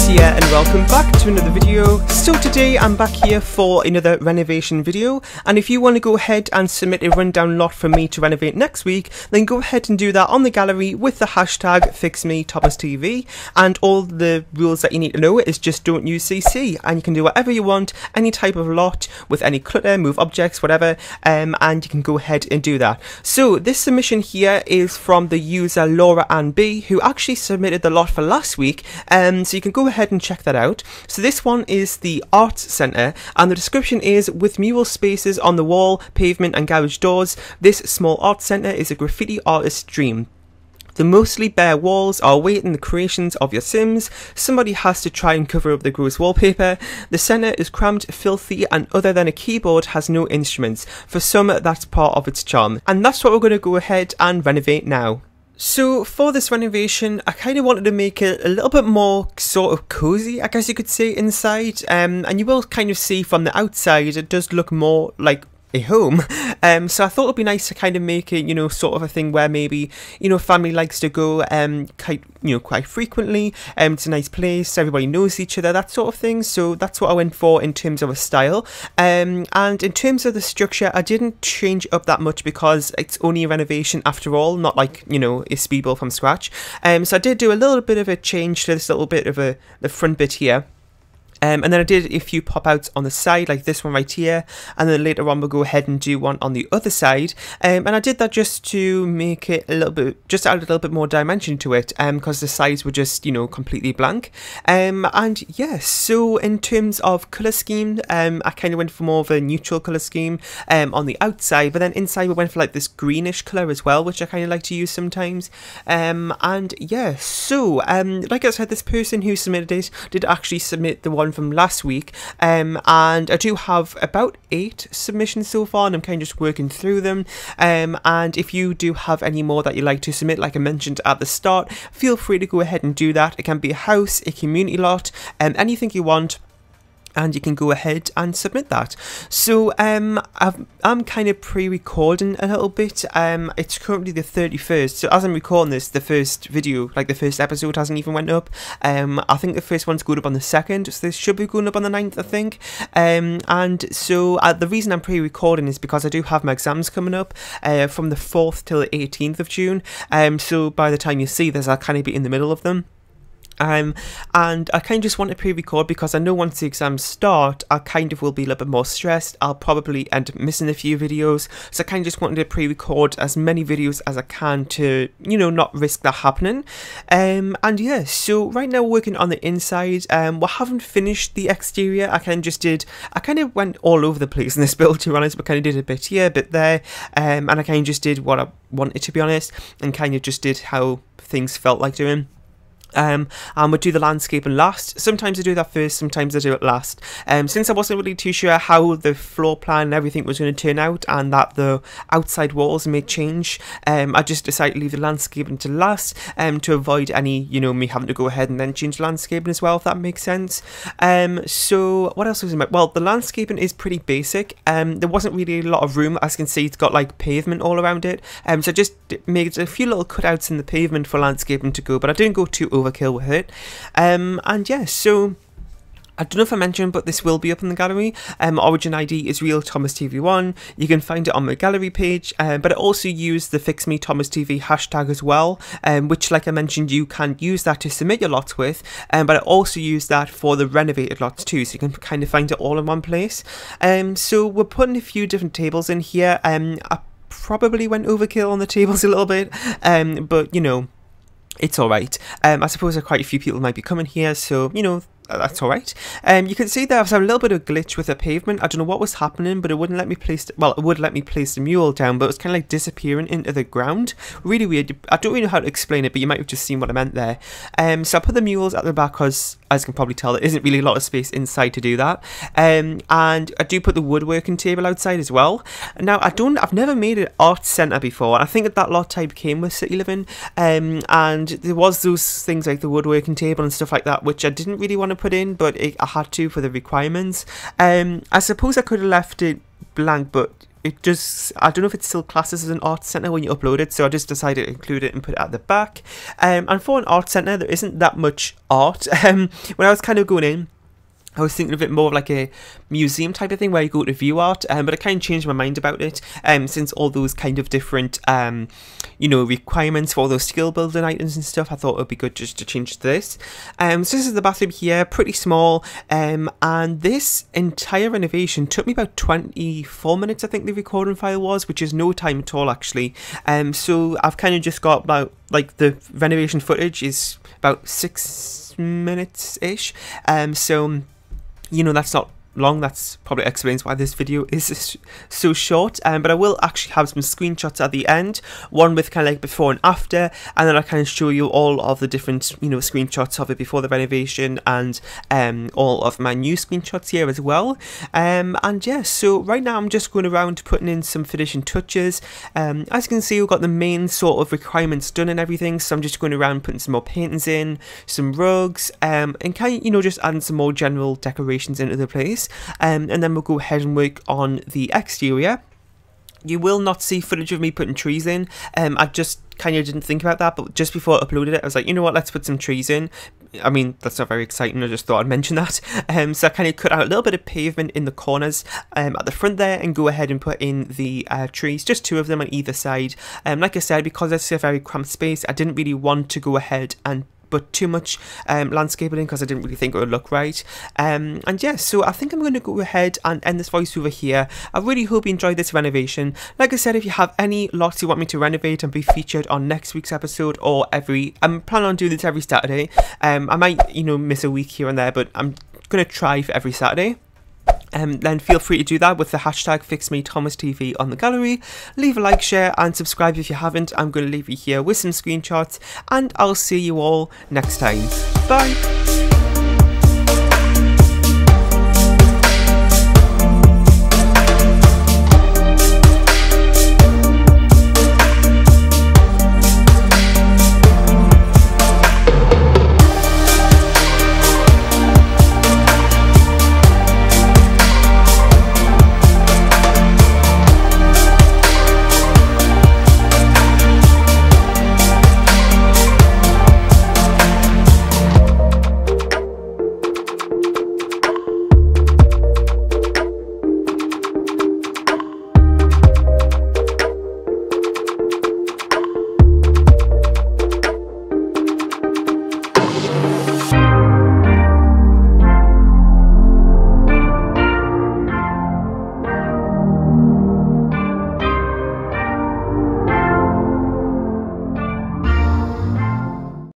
guys here and welcome back to another video. So today I'm back here for another renovation video, and if you want to go ahead and submit a rundown lot for me to renovate next week, then go ahead and do that on the gallery with the hashtag FixMeThomasTV, and all the rules that you need to know is just don't use CC, and you can do whatever you want, any type of lot with any clutter, move objects, whatever, and you can go ahead and do that. So this submission here is from the user Laura Ann B, who actually submitted the lot for last week, so you can go ahead and check that out. So this one is the Arts Centre, and the description is: with mural spaces on the wall, pavement and garage doors, this small art centre is a graffiti artist's dream. The mostly bare walls are awaiting the creations of your Sims. Somebody has to try and cover up the gross wallpaper. The centre is cramped, filthy, and other than a keyboard has no instruments. For some, that's part of its charm. And that's what we're going to go ahead and renovate now. So for this renovation, I kind of wanted to make it a little bit more sort of cozy, I guess you could say, inside. And you will kind of see from the outside, it does look more like a home. So I thought it'd be nice to kind of make it, you know, sort of a thing where maybe, you know, family likes to go quite frequently. It's a nice place, everybody knows each other, that sort of thing. So that's what I went for in terms of a style. And in terms of the structure, I didn't change up that much because it's only a renovation after all, not like, you know, a speedball from scratch. So I did do a little bit of a change to this little bit of the front bit here. And then I did a few pop-outs on the side, like this one right here, and then later on we'll go ahead and do one on the other side. And I did that just to make it a little bit, just add a little bit more dimension to it, because the sides were just, you know, completely blank. And yes, so in terms of colour scheme, I kind of went for more of a neutral colour scheme on the outside, but then inside we went for like this greenish colour as well, which I kind of like to use sometimes. And yeah, so like I said, this person who submitted it did actually submit the one from last week, and I do have about 8 submissions so far, and I'm kind of just working through them. And if you do have any more that you like to submit, like I mentioned at the start, feel free to go ahead and do that. It can be a house, a community lot, anything you want, and you can go ahead and submit that. So I'm kind of pre-recording a little bit. It's currently the 31st, so as I'm recording this, the first video, like the first episode, hasn't even went up. I think the first one's going up on the 2nd, so this should be going up on the 9th, I think. And so the reason I'm pre-recording is because I do have my exams coming up from the 4th till the 18th of June. So by the time you see this, I'll kind of be in the middle of them. And I kind of just want to pre-record because I know once the exams start, I kind of will be a little bit more stressed. I'll probably end up missing a few videos, so I kind of just wanted to pre-record as many videos as I can to, you know, not risk that happening. And yeah, so right now we're working on the inside. We haven't finished the exterior. I kind of went all over the place in this build, to be honest, but kind of did a bit here, a bit there, and I kind of just did what I wanted, to be honest, and kind of just did how things felt like doing. And we'll do the landscaping last. Sometimes I do that first, sometimes I do it last. Since I wasn't really too sure how the floor plan and everything was going to turn out, and that the outside walls may change, I just decided to leave the landscaping to last, to avoid any, you know, me having to go ahead and then change the landscaping as well, if that makes sense. So what else was in my, well, the landscaping is pretty basic. There wasn't really a lot of room. As you can see, it's got like pavement all around it. So I just made a few little cutouts in the pavement for landscaping to go, but I didn't go too overkill with it. And yeah, so I don't know if I mentioned, but this will be up in the gallery. Origin ID is Real Thomas TV 1. You can find it on my gallery page, but I also use the Fix Me Thomas TV hashtag as well, which, like I mentioned, you can use that to submit your lots with, but I also use that for the renovated lots too, so you can kind of find it all in one place. So we're putting a few different tables in here. I probably went overkill on the tables a little bit, but you know, it's alright. I suppose quite a few people might be coming here, so, you know, that's alright. You can see there I was having a little bit of glitch with the pavement. I don't know what was happening, but it wouldn't let me place, well, it would let me place the mural down, but it was kind of like disappearing into the ground. Really weird. I don't really know how to explain it, but you might have just seen what I meant there. So I put the murals at the back because, as you can probably tell, there isn't really a lot of space inside to do that. And I do put the woodworking table outside as well. Now I've never made an art centre before. I think that lot type came with City Living, and there was those things like the woodworking table and stuff like that, which I didn't really want to put in, but I had to for the requirements. I suppose I could have left it blank, but it just, I don't know if it still classes as an art center when you upload it, so I just decided to include it and put it at the back. And for an art center, there isn't that much art. When I was kind of going in, I was thinking of it more of like a museum type of thing where you go to view art, but I kind of changed my mind about it, since all those kind of different, you know, requirements for all those skill building items and stuff. I thought it would be good just to change to this. So this is the bathroom here, pretty small, and this entire renovation took me about 24 minutes, I think the recording file was, which is no time at all actually. So I've kind of just got about, like, the renovation footage is about 6 minutes-ish, so you know, that's not long. That's probably explains why this video is so short, but I will actually have some screenshots at the end, one with kind of like before and after, and then I kind of show you all of the different, you know, screenshots of it before the renovation, and all of my new screenshots here as well. And yeah, so right now I'm just going around putting in some finishing touches. As you can see, we've got the main sort of requirements done and everything, so I'm just going around putting some more paintings in, some rugs, and kind of, you know, just adding some more general decorations into the place. And then we'll go ahead and work on the exterior. You will not see footage of me putting trees in. I just kind of didn't think about that, but just before I uploaded it, I was like, you know what, let's put some trees in. I mean, that's not very exciting, I just thought I'd mention that. So I kind of cut out a little bit of pavement in the corners at the front there, and go ahead and put in the trees, just 2 of them on either side. Like I said, because it's a very cramped space, I didn't really want to go ahead and put too much landscaping in, because I didn't really think it would look right. And yeah, so I think I'm going to go ahead and end this voiceover here. I really hope you enjoyed this renovation. Like I said, if you have any lots you want me to renovate and be featured on next week's episode, or I'm planning on doing this every Saturday. I might, you know, miss a week here and there, but I'm going to try for every Saturday. Then feel free to do that with the hashtag FixMeThomasTV on the gallery. Leave a like, share, and subscribe if you haven't. I'm going to leave you here with some screenshots, and I'll see you all next time. Bye!